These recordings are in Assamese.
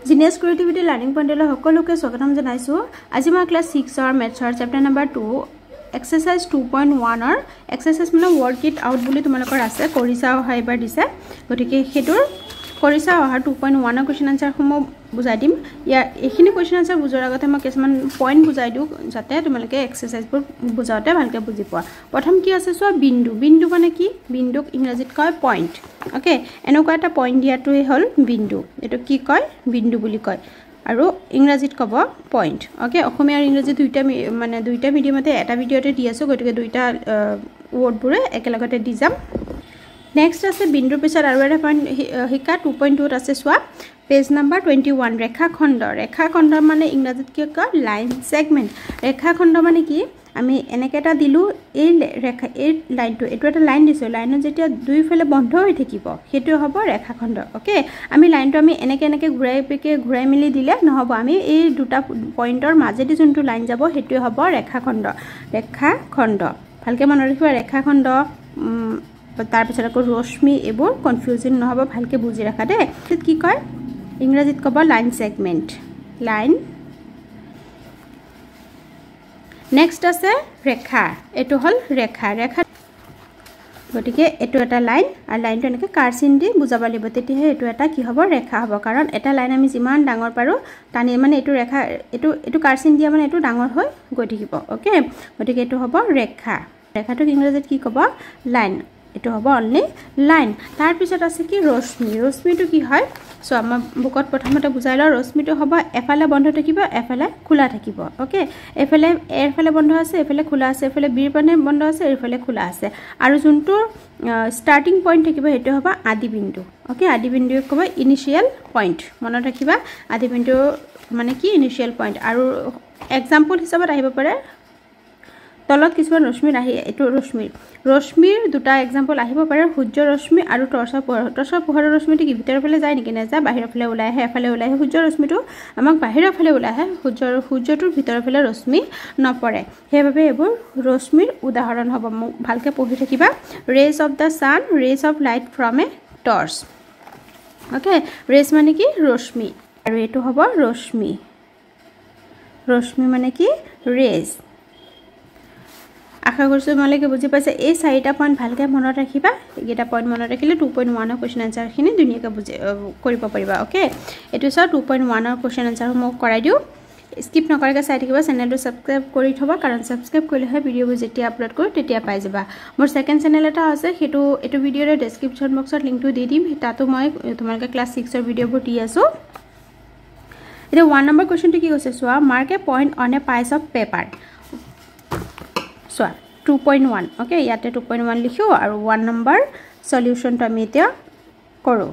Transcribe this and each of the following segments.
জিনিয়াছ ক্ৰিয়েটিভিটি লাৰ্নিং পইণ্টলৈ সকলোকে স্বাগতম জনাইছোঁ। আজি মই ক্লাছ 6 মেথছৰ চেপ্টাৰ নম্বৰ 2 এক্সাৰসাইজ 2.1 ৰ এক্সাৰসাইজ মানে ৱৰ্ক ইট আউট বুলি তোমালোকৰ আছে, কৰি চাও হয় এবাৰ দিছে। গতিকে হেতুৰ কৰি চাও অহা 2.1 ৰ কোৱেশ্চন আনসাৰ সমূহ বুজাই দিম। এইখিনি কোৱেশ্চন আনসাৰ বুজাৰ আগতে মই কিছুমান পইণ্ট বুজাই দিওঁ যাতে তোমালোকে এক্সাৰসাইজবোৰ বুজাওতে ভালকৈ বুজি পোৱা। প্ৰথম কি আছে চোৱা বিন্দু। বিন্দু মানে কি? বিন্দুক ইংৰাজীত কয় পইণ্ট। ওকে, এনেকুৱা এটা পইণ্ট দিয়াটোৱে হ'ল বিন্দু। এটো কি কয়? বিন্দু বুলি কয় আৰু ইংৰাজীত ক'ব পইণ্ট। ওকে, অসমীয়া আৰু ইংৰাজী দুইটা মিডিয়ামতে এটা ভিডিঅ'তে দি আছোঁ, গতিকে দুইটা ৱৰ্ডবোৰে একেলগতে দি যাম। নেক্সট আছে বিন্দুৰ পিছত আৰু এটা পইণ্ট শিকা 2.2 আছে চোৱা পেজ নম্বৰ 21 ৰেখাখণ্ড। ৰেখাখণ্ড মানে ইংৰাজীত কি কয়? Line segment. ৰেখাখণ্ড মানে কি? আমি এনেকৈ এটা দিলোঁ, এই লাইনটো এইটো এটা লাইন দিছোঁ, লাইনত যেতিয়া দুইফালে বন্ধ হৈ থাকিব সেইটো হ'ব ৰেখাখণ্ড। ওকে, আমি লাইনটো এনেকৈ ঘূৰাই মেলি দিলে নহ'ব, আমি এই দুটা পইণ্টৰ মাজেদি যোনটো লাইন যাব সেইটোৱে হ'ব ৰেখাখণ্ড। ৰেখাখণ্ড ভালকৈ মনত ৰাখিবা। ৰেখাখণ্ড তাৰপিছত আকৌ ৰশ্মি, এইবোৰ কনফিউজন নহ'ব, ভালকৈ বুজি ৰাখা দেই। কি কয়? ইংৰাজীত ক'ব লাইন ছেগমেণ্ট। লাইন। নেক্সট আছে ৰেখা। এইটো হ'ল ৰেখা। গতিকে এইটো এটা লাইন আৰু লাইনটো এনেকৈ কাৰ্চিন দি বুজাব লাগিব, তেতিয়াহে এইটো এটা কি হ'ব? ৰেখা হ'ব। কাৰণ এটা লাইন আমি যিমান ডাঙৰ পাৰোঁ টানি মানে এইটো ৰেখা এইটো কাৰ্চিন দিয়া মানে এইটো ডাঙৰ হৈ গৈ থাকিব। ওকে, গতিকে এইটো হ'ব ৰেখা। ৰেখাটোক ইংৰাজীত কি ক'ব? লাইন। এইটো হ'ব অনলি লাইন। তাৰপিছত আছে কি? ৰশ্মি। ৰশ্মিটো কি হয়? চ' আমাৰ বুকত প্ৰথমতে বুজাই লওঁ। ৰশ্মিটো হ'ব এফালে বন্ধ থাকিব, এফালে খোলা থাকিব। ওকে, এফালে বন্ধ আছে, এফালে খোলা আছে, এফালে বিৰ পানে বন্ধ আছে, এইফালে খোলা আছে। আৰু যোনটো ষ্টাৰ্টিং পইণ্ট থাকিব সেইটো হ'ব আদি বিন্দু। ওকে, আদি বিন্দুক ক'ব ইনিচিয়েল পইণ্ট। মনত ৰাখিবা, আদি বিন্দু মানে কি? Initial point. আৰু এক্সাম্পল হিচাপত আহিব পাৰে তলত কিছুমান ৰশ্মিৰ এইটো ৰশ্মিৰ দুটা এক্সাম্পল আহিব পাৰে, সূৰ্য ৰশ্মি আৰু টৰ্চৰ পোহৰ। টৰ্চৰ পোহৰৰ ৰশ্মিটো কি ভিতৰৰ ফালে যায় নেকি? নাযায়, বাহিৰৰ ফালে ওলাই আহে, এফালে ওলাই আহে। সূৰ্য ৰশ্মিটো আমাক বাহিৰৰ ফালে ওলাই আহে, সূৰ্যটোৰ ভিতৰৰ ফালে ৰশ্মি নপৰে। সেইবাবে এইবোৰ ৰশ্মিৰ উদাহৰণ হ'ব। মোক ভালকৈ পঢ়ি থাকিবা। Rays of the sun, rays of light from a torch. Okay, rays মানে কি? ৰশ্মি, আৰু এইটো হ'ব ৰশ্মি। ৰশ্মি মানে কি? ৰেজ। আশা কৰিছোঁ তোমালোকে বুজি পাইছে। এই 4টা পইণ্ট ভালকৈ মনত ৰাখিবা। এইকেইটা পইণ্ট মনত ৰাখিলে 2.1 ৰ কুৱেশ্যন আনচাৰখিনি ধুনীয়াকৈ কৰিব পাৰিবা। ওকে, এইটো চাওঁ 2.1 ৰ কুৱেশ্যন আনচাৰসমূহ কৰাই দিওঁ। স্কিপ নকৰাকৈ চাই থাকিবা। চেনেলটো ছাবস্ক্ৰাইব কৰি থ'বা, কাৰণ ছাবস্ক্ৰাইব কৰিলেহে ভিডিঅ'বোৰ যেতিয়া আপলোড কৰোঁ তেতিয়া পাই যাবা। মোৰ ছেকেণ্ড চেনেল এটা আছে, এইটো ভিডিঅ'ৰ ডেছক্ৰিপশ্যন বক্সত লিংকটো দি দিম। তাতো মই তোমালোকে ক্লাছ 6 ৰ ভিডিঅ'বোৰ দি আছোঁ। এতিয়া 1 নম্বৰ কুৱেশ্যনটো কি কৈছে চোৱা। Mark a point on a piece of paper. চোৱা 2.1। ওকে, ইয়াতে 2.1 লিখোঁ আৰু 1 নম্বৰ সলিউশ্যনটো আমি এতিয়া কৰোঁ।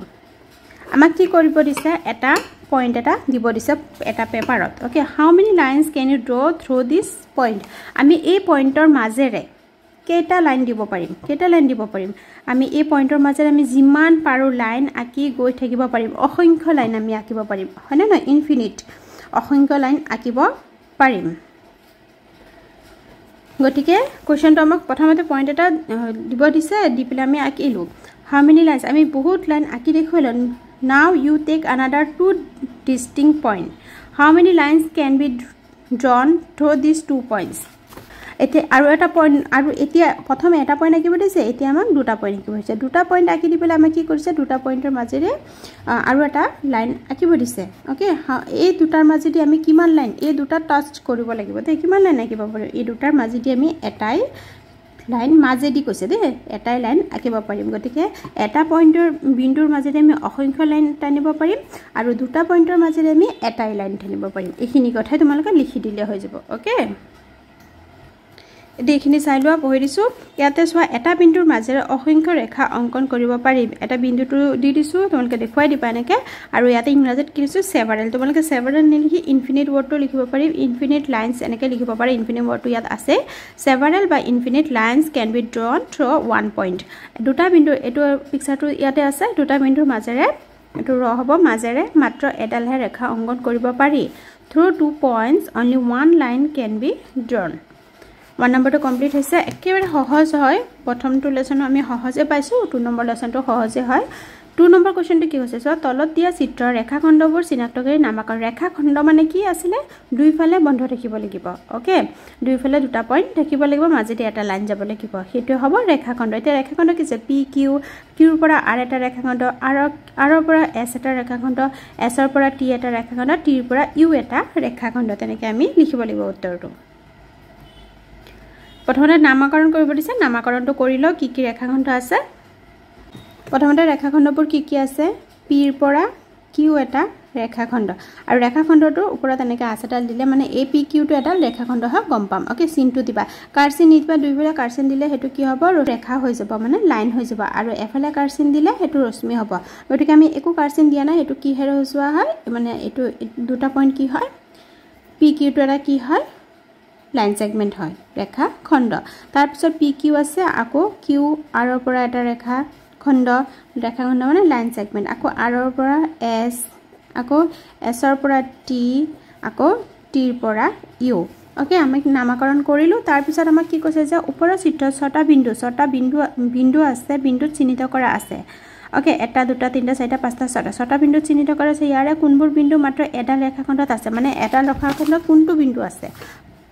আমাক কি কৰিব দিছে? এটা পইণ্ট এটা দিব দিছে এটা পেপাৰত। Okay, how many lines can you draw through this point? আমি এই পইণ্টৰ মাজেৰে কেইটা লাইন দিব পাৰিম? আমি এই পইণ্টৰ মাজেৰে আমি যিমান পাৰোঁ লাইন আঁকি গৈ থাকিব পাৰিম। অসংখ্য লাইন আমি আঁকিব পাৰিম, হয়নে নহয়? ইনফিনিট, অসংখ্য লাইন আঁকিব পাৰিম। গতিকে কুৱেশ্যনটো আমাক প্ৰথমতে পইণ্ট এটা দিব দিছে, দি পেলাই আমি আঁকিলোঁ। হাউ মেনি লাইনছ? আমি বহুত লাইন আঁকি দেখুৱালোঁ। Now you take another 2 distinct point. How many lines can be drawn through this 2 points? এতিয়া আৰু এটা পইণ্ট, আৰু এতিয়া প্ৰথমে এটা পইণ্ট আঁকিব দিছে, এতিয়া আমাক দুটা পইণ্ট আঁকিব দিছে। দুটা পইণ্ট আঁকি দি পেলাই আমাক কি কৰিছে? দুটা পইণ্টৰ মাজেৰে আৰু এটা লাইন আঁকিব দিছে। অ'কে, এই দুটাৰ মাজেদি আমি কিমান লাইন? এই দুটা টাচ কৰিব লাগিব দেই। কিমান লাইন আঁকিব পাৰিম? এই দুটাৰ মাজেদি আমি এটাই লাইন মাজেদি কৈছে দেই, এটাই লাইন আঁকিব পাৰিম। গতিকে এটা পইণ্টৰ বিন্দুৰ মাজেদি আমি অসংখ্য লাইন টানিব পাৰিম, আৰু দুটা পইণ্টৰ মাজেদি আমি এটাই লাইন টানিব পাৰিম। এইখিনি কথাই তোমালোকে লিখি দিলে হৈ যাব। অ'কে, এইখিনি চাই লোৱা, পঢ়ি দিছোঁ। ইয়াতে চোৱা, এটা বিন্দুৰ মাজেৰে অসংখ্য ৰেখা অংকন কৰিব পাৰিম। এটা বিন্দুটো দি দিছোঁ, তোমালোকে দেখুৱাই দিবা এনেকৈ। আৰু ইয়াতে ইংৰাজীত কি দিছোঁ? ছেভাৰেল। তোমালোকে ছেভাৰেল নিলিখি ইনফিনিট ৱৰ্ডটো লিখিব পাৰিম। ইনফিনিট লাইনছ এনেকৈ লিখিব পাৰে। ইনফিনিট ৱৰ্ডটো ইয়াত আছে। ছেভাৰেল বা infinite lines can be drawn through 1 point. দুটা বিন্দু, এইটো পিকচাৰটো ইয়াতে আছে। দুটা বিন্দুৰ মাজেৰে, এইটো ৰ হ'ব, মাজেৰে মাত্ৰ এডালহে ৰেখা অংকন কৰিব পাৰি। Through 2 points only 1 line can be drawn. 1 নম্বৰটো কমপ্লিট হৈছে। একেবাৰে সহজ হয়। প্ৰথমটো লেচনো আমি সহজে পাইছোঁ, 2 নম্বৰ লেচনটো সহজে হয়। 2 নম্বৰ কোৱেশ্চনটো কি হৈছে সো তলত দিয়া চিত্ৰৰ ৰেখাখণ্ডবোৰ চিনাক্তকাৰী নামাকৰণ ৰেখাখণ্ড মানে কি আছিল দুইফালে বন্ধ থাকিব লাগিব ওকে দুইফালে দুটা পইণ্ট থাকিব লাগিব মাজেদি এটা লাইন যাব লাগিব হেতু হ'ব ৰেখাখণ্ড এতিয়া ৰেখাখণ্ড কি আছে পি কিউ কিউৰ পৰা আৰ এটা ৰেখাখণ্ড আৰৰ পৰা এছ এটা ৰেখাখণ্ড এছৰ পৰা টি এটা ৰেখাখণ্ড টিৰ পৰা ইউ এটা ৰেখাখণ্ড তেনেকৈ আমি লিখিব লাগিব উত্তৰটো প্ৰথমতে নামকৰণ কৰিব দিছে নামকৰণটো কৰি লও কি কি ৰেখাখণ্ড আছে প্ৰথমতে ৰেখাখণ্ডবোৰ কি কি আছে পিৰ পৰা কিউ এটা ৰেখাখণ্ড আৰু ৰেখাখণ্ডটোৰ ওপৰত এনেকৈ আছ এটা দিলে মানে এ পি কিউটো এটা ৰেখাখণ্ড হয় গম পাম ওকে চিনটো দিবা কাৰ্চিন দিবা দুইফালে কাৰ্চিন দিলে হেতু কি হ'ব ৰেখা হৈ যাব মানে লাইন হৈ যাব আৰু এফালে কাৰ্চিন দিলে হেতু ৰশ্মি হ'ব গতিকে আমি একো কাৰ্চিন দিয়া নাই হেতু কি হেৰে হোৱা হয় মানে এটো দুটা পইণ্ট কি হয় পি কিউটো এটা কি হয় লাইন সেগমেন্ট হয় ৰেখাখণ্ড তাৰ পিছত পি কিউ আছে আকৌ কিউ আৰৰ পৰা এটা ৰেখাখণ্ড মানে লাইন সেগমেন্ট আকৌ আৰৰ পৰা এছ আকৌ এছৰ পৰা টি আকৌ টিৰ পৰা ইউ ওকে আমি নামকৰণ কৰিলো তাৰ পিছত আমাক কি কৈছে যে ওপৰৰ চিত্ৰত ছটা বিন্দু আছে বিন্দুত চিহ্নিত কৰা আছে ওকে এটা দুটা তিনটা চাৰিটা পাঁচটা ছটা বিন্দুত চিহ্নিত কৰা আছে ইয়াৰে কোনবোৰ বিন্দু মাত্ৰ এডাল ৰেখাখণ্ডত আছে মানে এডাল ৰেখাখণ্ডত কোনটো বিন্দু আছে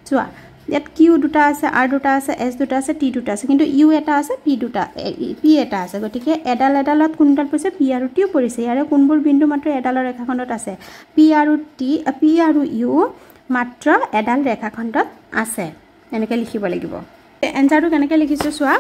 চোৱা ইয়াত কিউ দুটা আছে আৰ দুটা আছে এছ দুটা আছে টি দুটা আছে কিন্তু ইউ এটা আছে পি এটা আছে গতিকে এডালত কোনডাল পৰিছে পি আৰু টিও পৰিছে ইয়াৰে কোনবোৰ বিন্দু মাত্ৰ এডালৰ ৰেখাখণ্ডত আছে পি আৰু ইউ মাত্ৰ এডাল ৰেখাখণ্ডত আছে এনেকৈ লিখিব লাগিব এনসাৰটো কেনেকৈ লিখিছো চোৱা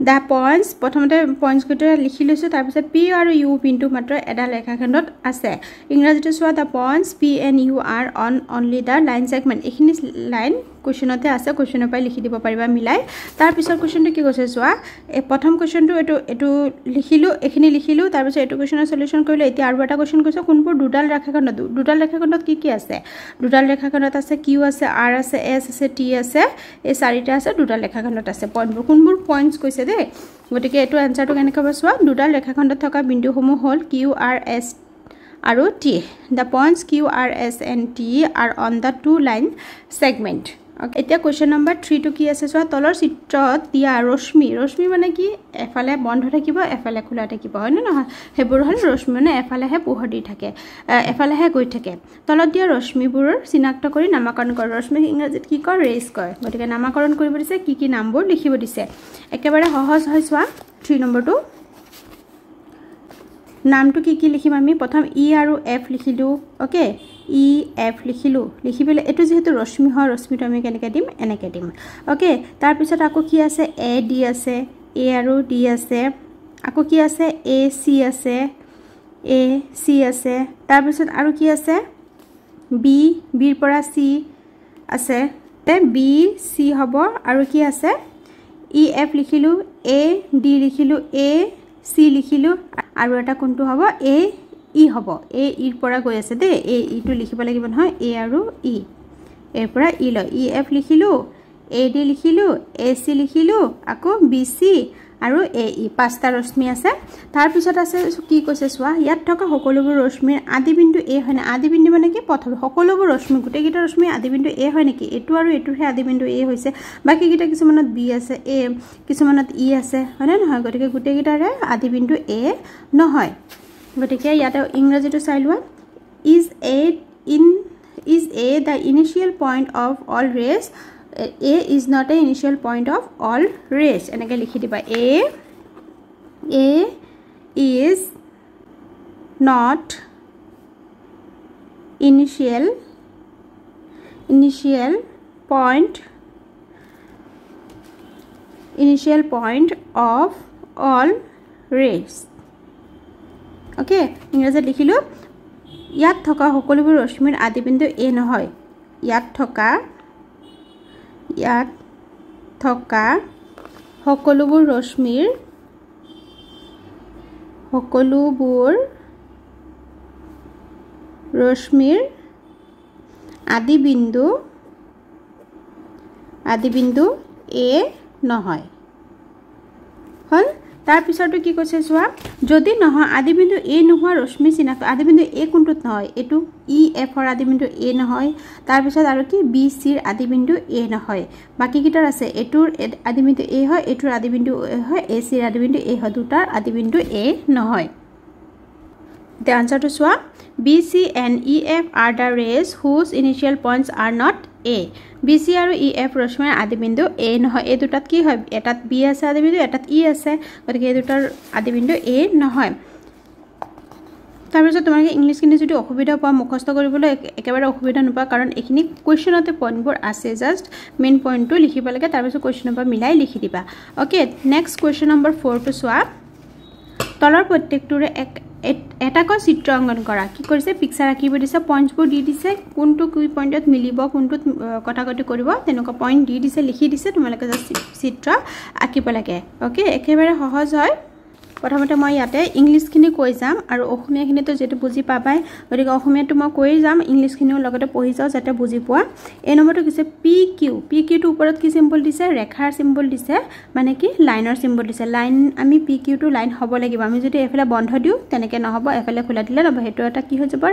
দা পইণ্টস প্ৰথমতে পইণ্টস গটে লিখি লৈছো তাৰ পিছত পি আৰু ইউ বিন্দু মাত্ৰ এডাল ৰেখাখণ্ডত আছে ইংৰাজীতে চোৱা the points P and U are on only the line segment এইখিনি লাইন কোৱেশ্চনতে আছে কোৱেশ্চনৰ পৰাই লিখি দিব পাৰিবা মিলাই তাৰ পিছত কোৱেশ্চনটো কি কৈছে চোৱা প্ৰথম কোৱেশ্চনটো এটো লিখিলো এখিনি লিখিলো তাৰ পিছত এটো কোৱেশ্চনৰ সলিউশন কৰিলো এতিয়া আৰু এটা কোৱেশ্চন কৈছে কোনবোৰ দুডাল ৰেখাখণ্ডত কি কি আছে দুডাল ৰেখাখণ্ডত আছে কিউ আছে আৰ আছে এছ আছে টি আছে এই চাৰিটা আছে দুডাল ৰেখাখণ্ডত আছে পইণ্টবোৰ কোনবোৰ পইণ্টস কৈছে দে গতিকে এটো আনসাৰটো কেনেকৈ হ'ব চোৱা দুডাল ৰেখাখণ্ডত থকা বিন্দুসমূহ হ'ল কিউ আৰ এছ আৰু T the points q r s and t are on the two line segment okay এতিয়া কোৱেশ্চন নম্বৰ 3 টো কি আছে চোৱা তলৰ চিত্ৰত দিয়া ৰশ্মি মানে কি এফালে বন্ধ থাকিব এফালে খোলা থাকিব হয় না নহয় হেবোৰ হল ৰশ্মি মানে এফালেহে পোহৰ দি থাকে এফালেহে গৈ থাকে তলত দিয়া ৰশ্মিবোৰৰ চিনাক্ত কৰি নামকৰণ কৰ ৰশ্মি ইংৰাজীত কি কয় ৰেজ কয় গতিকে নামকৰণ কৰিব দিছে কি নামবোৰ লিখিব দিছে একেবাৰে সহজ হয় চোৱা 3 নম্বৰটো নামটো কি লিখিম আমি প্ৰথম ই আৰু এফ লিখিলো ওকে ই এফ লিখিলো লিখিবলে এটো যেহেতু ৰশ্মি হয় ৰশ্মিটো আমি কেনেকৈ দিম এনেকৈ দিম ওকে তাৰ পিছত আকৌ কি আছে এ ডি আছে এ আৰু ডি আছে আকৌ কি আছে এ সি আছে তাৰ পিছত আৰু কি আছে বি বিৰ পৰা সি আছে তে বি সি হ'ব আৰু কি আছে ই এফ লিখিলো এ ডি লিখিলো এ সি লিখিলো আৰু এটা কোনটো হ'ব এ ই হ'ব এ ইৰ পৰা গৈ আছে দে এ ই টো লিখিব লাগিব নহয় এ আৰু ই এৰ পৰা ই ল ই এফ লিখিলো এ ডি লিখিলো এ সি লিখিলো আকৌ বি সি আৰু এ ই পাঁচটা ৰশ্মি আছে তাৰ পিছত আছে কি কৈছে চোৱা ইয়াত থকা সকলোবোৰ ৰশ্মিৰ আদি বিন্দু এ হয় না আদি বিন্দু মানে কি প্ৰথম সকলোবোৰ ৰশ্মি গুটেকিটা ৰশ্মি আদি বিন্দু এ হয় নেকি এটো আৰু এটোহে আদি বিন্দু এ হৈছে বাকি কিটা কিছুমানত বি আছে এ কিছুমানত ই আছে হয় না নহয় গতিকে গুটেকিটাৰে আদি বিন্দু এ নহয় গতিকে ইয়াতে ইংৰাজীটো চাই লোৱা is a the initial point of all rays a is not a initial point of all rays এনেকৈ লিখি দিবা a is not initial point of all rays okay ইংৰাজীত লিখিলো ইয়াত থকা সকলোবোৰ ৰশ্মিৰ আদি বিন্দু এ নহয় ইয়াত থকা সকলোবোৰ ৰশ্মিৰ আদি বিন্দু এ নহয় হল তাৰ পিছৰটো কি কৈছে চোৱা যদি নহয় আদিবিন্দু এ নোহোৱা ৰশ্মি চিনাক্ত আদিবিন্দু এ কোনটোত নহয় এটো ই এফ ৰ আদিবিন্দু এ নহয় তাৰ পিছত আৰু কি বি সি ৰ আদিবিন্দু এ নহয় বাকি কিটাৰ আছে এটোৰ আদিবিন্দু এ হয় এটোৰ আদিবিন্দু এ হয় এ সি ৰ আদিবিন্দু এ হয় দুটাৰ আদিবিন্দু এ নহয় The answer to SWA B, C and E, F are the rays whose initial points are not A. B, C আৰু E, F ৰশ্মিৰ আদিবিন্দু A নহয় এই দুটাত কি হয় এটাত B আছে আদিবিন্দু এটাত E আছে গতিকে এই দুটাৰ আদিবিন্দু A নহয় তাৰপিছত তোমালোকে ইংলিশ কিনি যদি অসুবিধা পোৱা মুখস্থ কৰিবলৈ একেবাৰে অসুবিধা নোপোৱা কাৰণ এখিনি কোৱেশ্চনতে পইণ্টবোৰ আছে জাস্ট মেইন পইণ্টটো লিখিব লাগে তাৰপিছত কোৱেশ্চনৰ পৰা মিলাই লিখি দিবা ওকে নেক্সট কোৱেশ্চন নম্বৰ 4 টো চোৱা তলৰ প্ৰত্যেকটোৰে এটাকৈ চিত্ৰ অংকন কৰা কি কৰিছে পিকচাৰ আঁকিব দিছে পইণ্টবোৰ দি দিছে কোনটো কি পইণ্টত মিলিব কোনটো কটাকটি কৰিব তেনেকুৱা পইণ্ট দি দিছে লিখি দিছে তোমালোকে জাস্ট চিত্ৰ আঁকিব লাগে ওকে একেবাৰে সহজ হয় প্ৰথমতে মই ইয়াতে ইংলিশ খিনি কৈ যাম আৰু অসমীয়া খিনি তো যেটো বুজি পাবাই গতিকে অসমীয়াটো মই কৈ যাম ইংলিশ খিনিও লগতে পঢ়ি যাও যাতে বুজি পোৱা এই নম্বৰটো কিছে পি কিউ টো ওপৰত কি সিম্বল দিছে ৰেখাৰ সিম্বল দিছে মানে কি লাইনৰ সিম্বল দিছে লাইন আমি পি কিউ টো লাইন হ'ব লাগিব আমি যদি এফালে বন্ধ দিও তেনেকে নহব এফালে খোলা দিলে নহব হেতু এটা কি হৈ যাব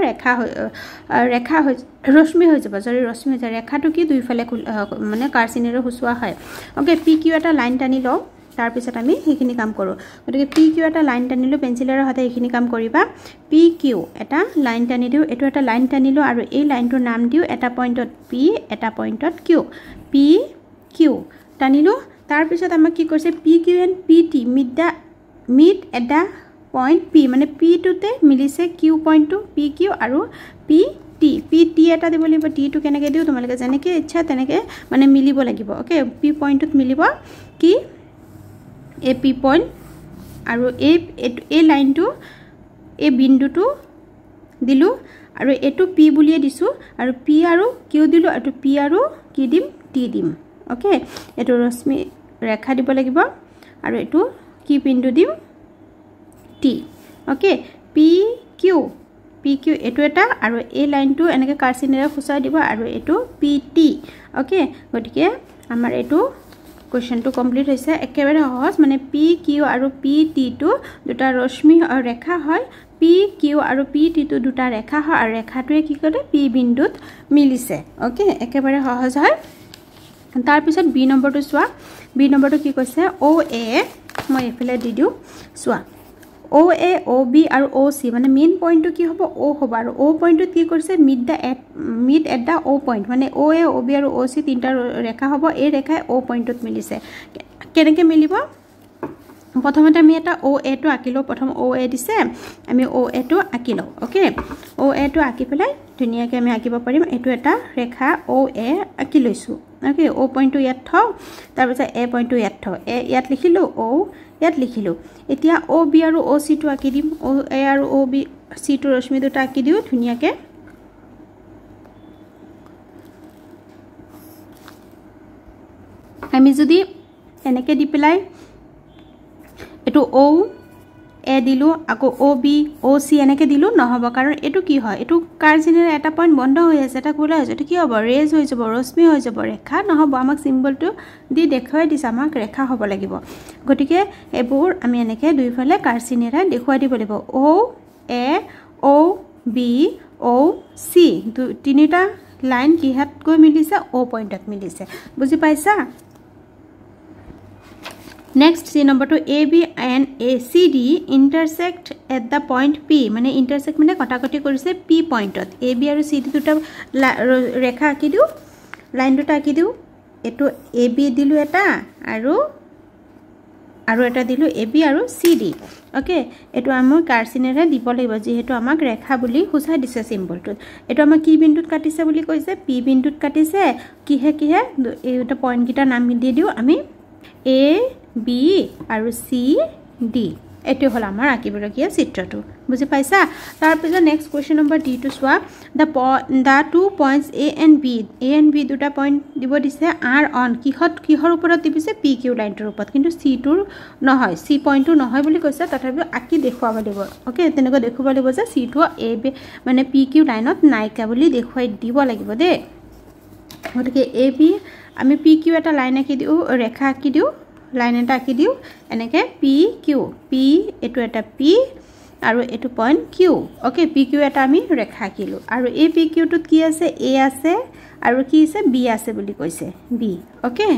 ৰেখা হৈ ৰশ্মি হৈ যাব যদি ৰশ্মি হৈ ৰেখাটো কি দুইফালে মানে কাৰ্চিনেৰে হুসুৱা হয় ওকে পি কিউ এটা লাইন টানি লও তাৰ পিছত আমি হেখিনি কাম কৰো গতিকে পি কিউ এটা লাইন টানিলো পেন্সিলৰ হাতে হেখিনি কাম কৰিবা পি কিউ এটা লাইন টানি দিও এটো এটা লাইন টানিলো আৰু এই লাইনটোৰ নাম দিও এটা পইণ্টত পি এটা পইণ্টত কিউ পি কিউ টানিলো তাৰ পিছত আমাক কি কৰিছে P Q and P T mid at the point P মানে পি টোতে মিলিছে কিউ পইণ্টটো পি কিউ আৰু পি টি এটা দিব লাগিব টি টো কেনেকৈ দিও তোমালোকে যেনেকৈ ইচ্ছা তেনেকৈ মানে মিলিব লাগিব ওকে পি পইণ্টত মিলিব কি এ পি পইণ্ট আৰু এই লাইনটো এই বিন্দুটো দিলো আৰু এটো পি বুলিয়ে দিছো আৰু পি আৰু কিউ দিলো আৰু পি আৰু কি দিম টি দিম ওকে এটো ৰশ্মি ৰেখা দিব লাগিব আৰু এটো কি বিন্দু দিম টি ওকে পি কিউ এটো এটা আৰু এই লাইনটো এনেকৈ কাৰ্চিনেৰে খুচাই দিব আৰু এটো পি টি ওকে গতিকে আমাৰ এটো কোৱেশ্চন টো কমপ্লিট হৈছে একেবাৰে সহজ মানে পি কিউ আৰু পি টি টো দুটা ৰশ্মি ৰেখা হয় পি কিউ আৰু পি টি টো দুটা ৰেখা হয় আৰু ৰেখাটোৱে কি কৰে পি বিন্দুত মিলিছে ওকে একেবাৰে সহজ হয় তাৰ পিছত বি নম্বৰটো চোৱা বি নম্বৰটো কি কৈছে ও এ মই এফালে দি দিও চোৱা ও এ ও বি আৰু ও সি মানে মেইন পইণ্টটো কি হ'ব ও হ'ব আৰু ও পইণ্টটো কি কৰিছে mid at the O point মানে ও এ ও বি আৰু ও সি তিনটা ৰেখা হ'ব এই ৰেখাই ও পইণ্টত মিলিছে কেনেকৈ মিলিব প্ৰথমতে আমি এটা ও এ টো আঁকিলো প্ৰথম ও এ দিছে আমি ও এ টো আঁকিলো ওকে ও এ টো আঁকি পেলাই ধুনীয়াকৈ আমি আঁকিব পাৰিম এটো এটা ৰেখা ও এ আঁকি লৈছো ওকে ও পইণ্টটো ইয়াত থও তাৰ পিছত এ পইণ্টটো ইয়াত থও এ ইয়াত লিখিলো ও ইয়াত লিখিলো এতিয়া ও বি আৰু ও সি টো আঁকি দিম ও এ আৰু ও বি সি টো ৰশ্মি দুটা আঁকি দিও ধুনীয়াকৈ আমি যদি এনেকৈ দি পেলাই এটো ও এ দিলো আকৌ ও বি ও সি এনেকৈ দিলো নহব কাৰণ এটো কি হয় এটো কাৰ্চিনেৰে এটা পইণ্ট বন্ধ হৈ আছে এটা খোলা হৈছে এটো কি হ'ব ৰেজ হৈ যাব ৰশ্মি হৈ যাব ৰেখা নহব আমাক সিম্বলটো দি দেখুৱাই দিছে আমাক ৰেখা হ'ব লাগিব গতিকে এবোৰ আমি এনেকৈ দুইফালে কাৰ্চিনেৰে দেখুৱাই দিব লাগিব ও এ ও বি ও সি তিনিটা লাইন কিহাত গৈ মিলিছে ও পইণ্টত মিলিছে বুজি পাইছা Next, C number 2, AB and ACD intersect at the point P. মানে intersect মানে কটাকটি কৰিছে P পইণ্টত AB আৰু CD দুটা ৰেখা আঁকি দিও লাইন দুটা আঁকি দিও এটো AB দিলো এটা আৰু এটা দিলো AB আৰু CD ওকে এটো আমি কাৰ্চিনেৰে দিব লাগিব যেহেতু আমাক ৰেখা বুলি খুচাই দিছে সিম্বলটো এটো আমাক কি বিন্দুত কাটিছে বুলি কৈছে P বিন্দুত কাটিছে কিহে এইটা পইণ্ট কিটা নাম দি দিও আমি A B আৰু C D এটো হল আমাৰ আঁকিবলগীয়া চিত্ৰটো বুজি পাইছা তাৰ পিছত নেক্সট কোৱেশ্চন নম্বৰ ডি টো চোৱা the two points A and B দুটা পইণ্ট দিব দিছে R on কিহৰ ওপৰত দিছে P Q লাইনটোৰ ওপৰত কিন্তু C টোৰ নহয় C পইণ্টটো নহয় বুলি কৈছে তথাপি আঁকি দেখুৱাব লাগিব ওকে তেনেকৈ দেখুৱাব লাগিব যে C টো A B মানে P Q লাইনত নাইকা বুলি দেখুৱাই দিব লাগিব দে গতিকে A B আমি P Q এটা লাইন আঁকি দিও ৰেখা আঁকি দিও লাইন এটা আঁকি দিও এনেকে পি কিউ পি এটো এটা পি আৰু এটো point Q okay P Q এটা আমি ৰেখা আঁকিলো আৰু এই পি কিউটোত কি আছে এ আছে আৰু কি আছে বি আছে বুলি কৈছে বি ওকে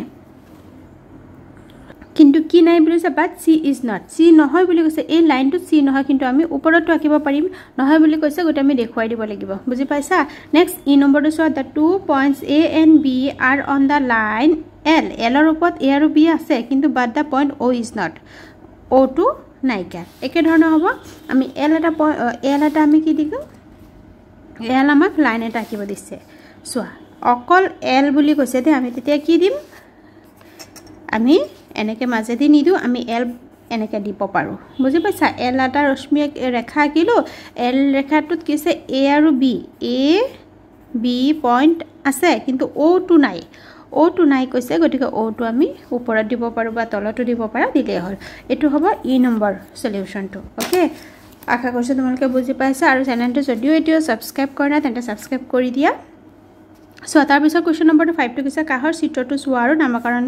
কিন্তু কি নাই বুলিছে বাট সি ইজ নট সি নহয় বুলি কৈছে এই লাইনটো সি নহয় কিন্তু আমি ওপৰতো আঁকিব পাৰিম নহয় বুলি কৈছে গতে আমি দেখুৱাই দিব লাগিব বুজি পাইছা নেক্সট ই নম্বৰটো চোৱা the 2 points A and B are on the line L L ৰ ওপৰত A আৰু B আছে কিন্তু but the point O is not O টো নাইকা একে ধৰণৰ হ'ব আমি L এটা আমি কি দিম L আমাক লাইন এটা আঁকিব দিছে চোৱা অকল L বুলি কৈছে তে আমি তেতিয়া কি দিম আমি এনেকে মাজেদি নিদু আমি L এনেকে দিব পাৰো বুজি পাইছা L এটা ৰশ্মি ৰেখা আঁকিলো L ৰেখাটোত কিছে A আৰু B A B পয়েন্ট আছে কিন্তু O টো নাই O টো নাই কৈছে গতিকে O টো আমি ওপৰত দিব পাৰো বা তলতো দিব পাৰা দিলে হ'ল এটো হ'ব ই নম্বৰ সলিউশনটো ওকে আশা কৰিছো তোমালোকে বুজি পাইছা আৰু চেনেলটো যদিও এটিও সাবস্ক্ৰাইব কৰা নাই তেন্তে সাবস্ক্ৰাইব কৰি দিয়া সো তাৰ পিছত কোৱেশ্চন নম্বৰ 5 টো কিছে কাহৰ চিত্ৰটো চোৱা আৰু নামকৰণ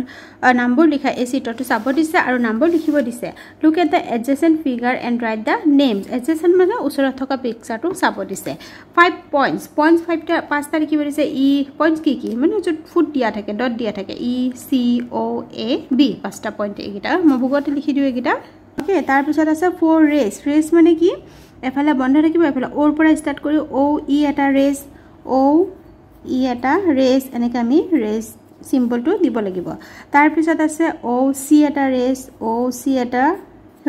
নম্বৰ লিখা এই চিত্ৰটো চাব দিছে আৰু নম্বৰ লিখিব দিছে look at the adjacent figure and write the names adjacent মানে ওচৰত থকা পিকচাৰটো চাব দিছে 5 পয়েন্টস 5 টা 5 টা লিখিব দিছে ই পয়েন্টস কি মানে যত ফুট দিয়া থাকে ডট দিয়া থাকে E C O A B 5 টা পয়েন্ট এইগিটা মবুগতে লিখি দিও এইগিটা ওকে তাৰ পিছত আছে 4 ৰেস মানে কি এফালে বন্ধ থাকিব এফালে ওৰ পৰা স্টাৰ্ট কৰি ও ই এটা ৰেস ও ই এটা ৰেস এনেকে আমি ৰেস সিম্বলটো দিব লাগিব তাৰ পিছত আছে ও সি এটা ৰেস ও সি এটা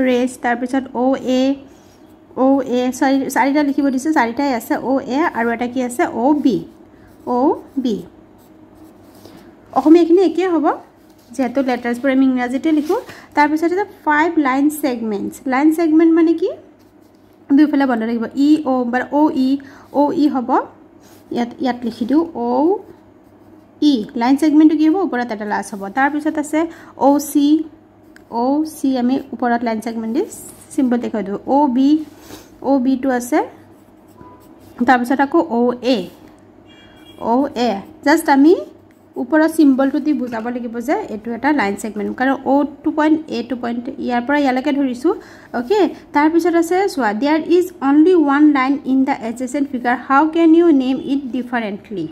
ৰেস তাৰ পিছত ও এ চাৰিটা লিখিব দিছে চাৰিটাই আছে ও এ আৰু এটা কি আছে ও বি অসমীয়াখিনি একে হ'ব যেহেতু লেটাৰছ বোৰ আমি ইংৰাজীতে লিখো তাৰ পিছত আছে 5 লাইন সেগমেন্ট মানে কি দুইফালে বন্ধ থাকিব ই ও বা ও ই হ'ব ইয়াত লিখি দিও ও ই লাইন সেগমেন্টটো কি হ'ব ওপৰত এটা লাছ হ'ব তাৰ পিছত আছে ও সি আমি ওপৰত লাইন সেগমেন্ট দি সিম্বল দেখাই দিও ও বি টো আছে তাৰ পিছত আকৌ ও এ জাস্ট আমি ওপৰৰ সিম্বলটো দি বুজাব লাগিব যে এটো এটা লাইন সেগমেন্ট কাৰণ O to point A to point ইয়াৰ পৰা ইয়ালৈকে ধৰিছো ওকে তাৰ পিছত আছে সোৱা there is only one line in the adjacent figure how can you name it differently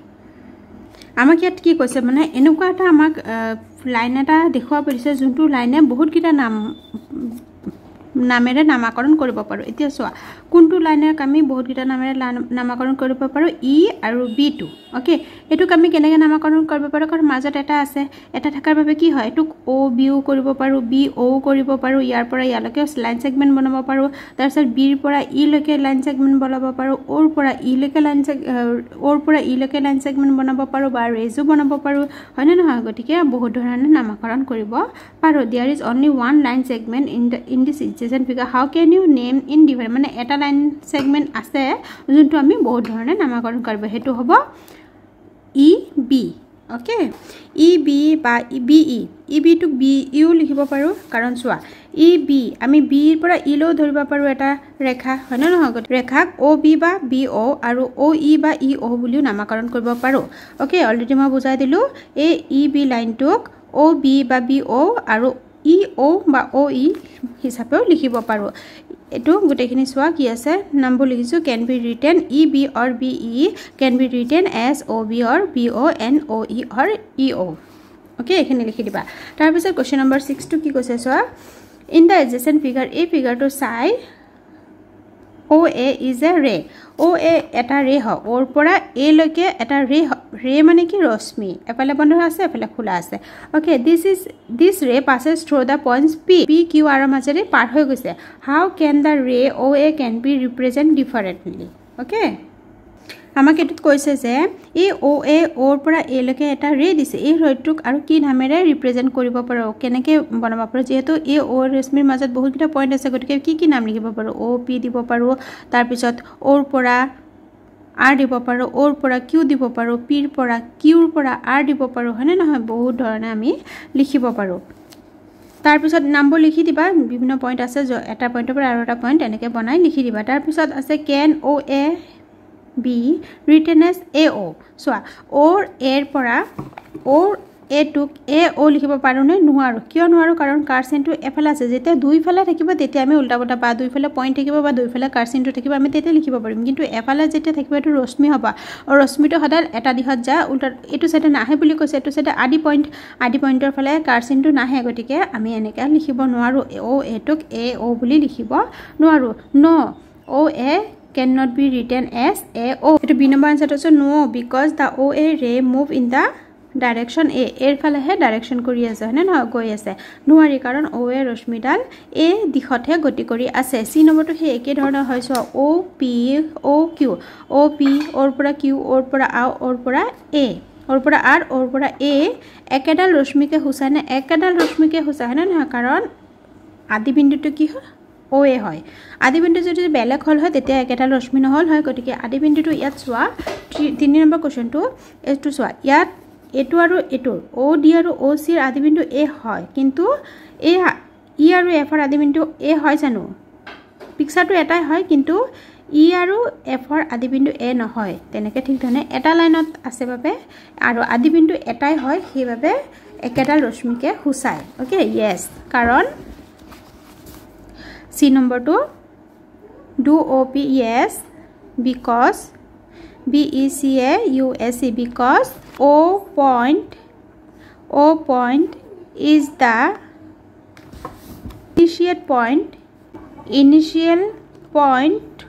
আমাক ইয়াত কি কৈছে মানে এনেকুৱা এটা আমাক লাইন এটা দেখুৱা পৰিছে যোনটো লাইনে বহুত কিটা নামেৰে নামকৰণ কৰিব পাৰো এতিয়া সোৱা কোনটো লাইনে আমি বহুত কিটা নামেৰে নামকৰণ কৰিব পাৰো ই আৰু বি টো ওকে এটুক আমি কেনেকৈ নামকৰণ কৰিব পাৰো কাৰণ মাজত এটা আছে এটা থাকাৰ বাবে কি হয় এটুক ও বিও কৰিব পাৰো বি ও কৰিব পাৰো ইয়াৰ পৰা ইয়ালৈকে লাইন সেগমেন্ট বনাব পাৰো তাৰ পিছত বি ৰ পৰা ই লৈকে লাইন সেগমেন্ট বনাব পাৰো ওৰ পৰা ই লৈকে লাইন সেগমেন্ট বনাব পাৰো বা ৰেজো বনাব পাৰো হয় না নহয় গতিকে বহুত ধৰণৰ নামকৰণ কৰিব পাৰো there is only one line segment in this adjacent figure how can you name in different মানে এটা লাইন সেগমেন্ট আছে যোনটো আমি বহুত ধৰণে নামকৰণ কৰিব হেতু হ'ব E B okay E B বা E B to B U লিখিব পাৰো কাৰণ সোৱা ই বি আমি বি ৰ পৰা ই লো ধৰিব পাৰো এটা ৰেখা হয় না নহয় ৰেখাক ও বি বা বি ও আৰু ও ই বা ই ও বুলিও নামকৰণ কৰিব পাৰো ওকে অলৰেডি মই বুজাই দিলো এই ই বি লাইনটোক ও বি বা বি ও আৰু ই ও বা ও ই হিচাপেও লিখিব পাৰো এটো গুটেখিনি সোৱা কি আছে নম্বৰ লিখিছো can be written e b or b e can be written as o b or b o n o e or e o okay এখানে লিখি দিবা তাৰ পিছত কোৱেশ্চন নম্বৰ 6 টো কি কৈছে সোৱা in the adjacent figure a figure to say o a is a ray o a এটা ray হয় ওৰ পৰা a লৈকে এটা ray মানে কি ৰশ্মি এফালে বন্ধ আছে এফালে খোলা আছে okay this ray passes through the points p q r মাজেৰে পাৰ হৈ গৈছে how can the ray o a can be represent differently okay আমাক এটুত কৈছে যে এই ও এ ওৰ পৰা এ লৈকে এটা ৰে দিছে এই ৰয়টোক আৰু কি নামেৰে ৰিপ্ৰেজেন্ট কৰিব পাৰো কেনেকে বনাব পাৰো যেহেতু এই ও ৰেশমিৰ মাজত বহুত কিটা পইণ্ট আছে গতিকে কি নাম লিখিব পাৰো ও পি দিব পাৰো তাৰ পিছত ওৰ পৰা আৰ দিব পাৰো ওৰ পৰা কিউ দিব পাৰো পিৰ পৰা কিউৰ পৰা আৰ দিব পাৰো হয়নে নহয় বহুত ধৰণে আমি লিখিব পাৰো তাৰ পিছত নম্বৰ লিখি দিবা বিভিন্ন পইণ্ট আছে এটা পইণ্টৰ পৰা আৰু এটা পইণ্ট এনেকে বনাই লিখি দিবা তাৰ পিছত আছে can o a be written as ao so or air পৰা or এ টুক এ ও লিখিব পাৰো নে নোৱাৰো কিয় নোৱাৰো কাৰণ কাৰ চিনটো এফালে আছে যেতিয়া দুইফালে থাকিব তেতিয়া আমি উল্টা পুল্টা বা দুইফালে পইণ্ট থাকিব বা দুইফালে কাৰ চিনটো থাকিব আমি তেতিয়া লিখিব পাৰিম কিন্তু এফালে যেতিয়া থাকিব এটো ৰশ্মি হ'ব আৰু ৰশ্মিটো সদায় এটা দিশত যায় উল্টা এটো সাইডে নাহে বুলি কৈছে এটো সাইডে আদি পইণ্টৰ ফালে কাৰ চিনটো নাহে গতিকে আমি এনেকা লিখিব নোৱাৰো ও এ টুক এ ও বুলি লিখিব নোৱাৰো নো ও এ cannot be written as a o eto b number answer is no because the o a ray move in the direction a er phale he direction kori ase hone na goi ase nuari karon o a roshmi dal a dikhothe goti kori ase c number to he eke dhoroner hoiso o p o q o p or pora q or pora a or pora a or pora r or pora a ekedal roshmi ke husane ekedal roshmi ke husane na karon adi bindu to ki hoy ও এ হয় আদি বিন্দু যদি বেলেগ হল হয় তেতিয়া একেটা ৰশ্মি নহল হয় গতিকে আদি বিন্দুটো ইয়াত সোয়া 3 নম্বৰ কোৱেশ্চনটো এটো সোয়া ইয়াত এটো আৰু এটো ও ডি আৰু ও সি ৰ আদি বিন্দু এ হয় কিন্তু এ ই আৰু এফ ৰ আদি বিন্দু এ হয় জানো পিকচাৰটো এটাই হয় কিন্তু ই আৰু এফ ৰ আদি বিন্দু এ নহয় তেনেকে ঠিক ধৰণে এটা লাইনত আছে বাবে আৰু আদি বিন্দু এটাই হয় সেইভাবে একেটা ৰশ্মিকে হুসায় ওকে yes কাৰণ C number 2 do OP yes because BECAUSE because O point is the initial point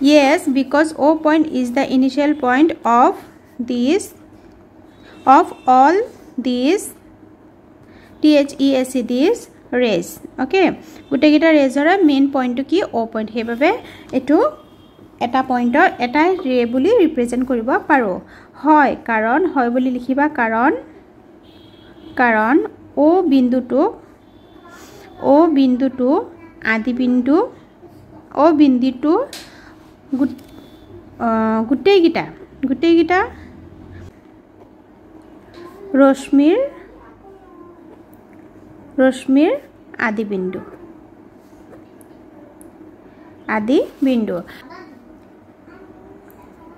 yes because O point is the initial point of all these THESC these rays okay গুটে গিটা ৰেজৰ মেইন পইণ্টটো কি ও পইণ্ট হেবাবে এটো এটা পইণ্টৰ এটা ৰে বুলি ৰিপ্ৰেজেন্ট কৰিব পাৰো হয় কাৰণ হয় বুলি লিখিবা কাৰণ ও বিন্দুটো আদি বিন্দু ও বিন্দুটো গুটে গিটা ৰশ্মিৰ আদি বিন্দু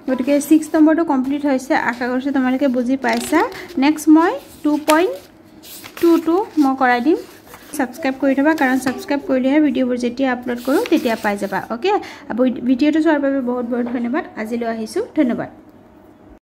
গতিকে 6 নম্বৰটো কমপ্লিট হৈছে আশা কৰিছো তোমালোকে বুজি পাইছা নেক্সট মই 2.22 মই কৰাই দিম সাবস্ক্ৰাইব কৰি থবা কাৰণ সাবস্ক্ৰাইব কৰিলেহে ভিডিঅবোৰ যেতিয়া আপলোড কৰো তেতিয়া পাই যাবা ওকে ভিডিঅটো চোৱাৰ বাবে বহুত বহুত ধন্যবাদ আজিলৈ আহিছো ধন্যবাদ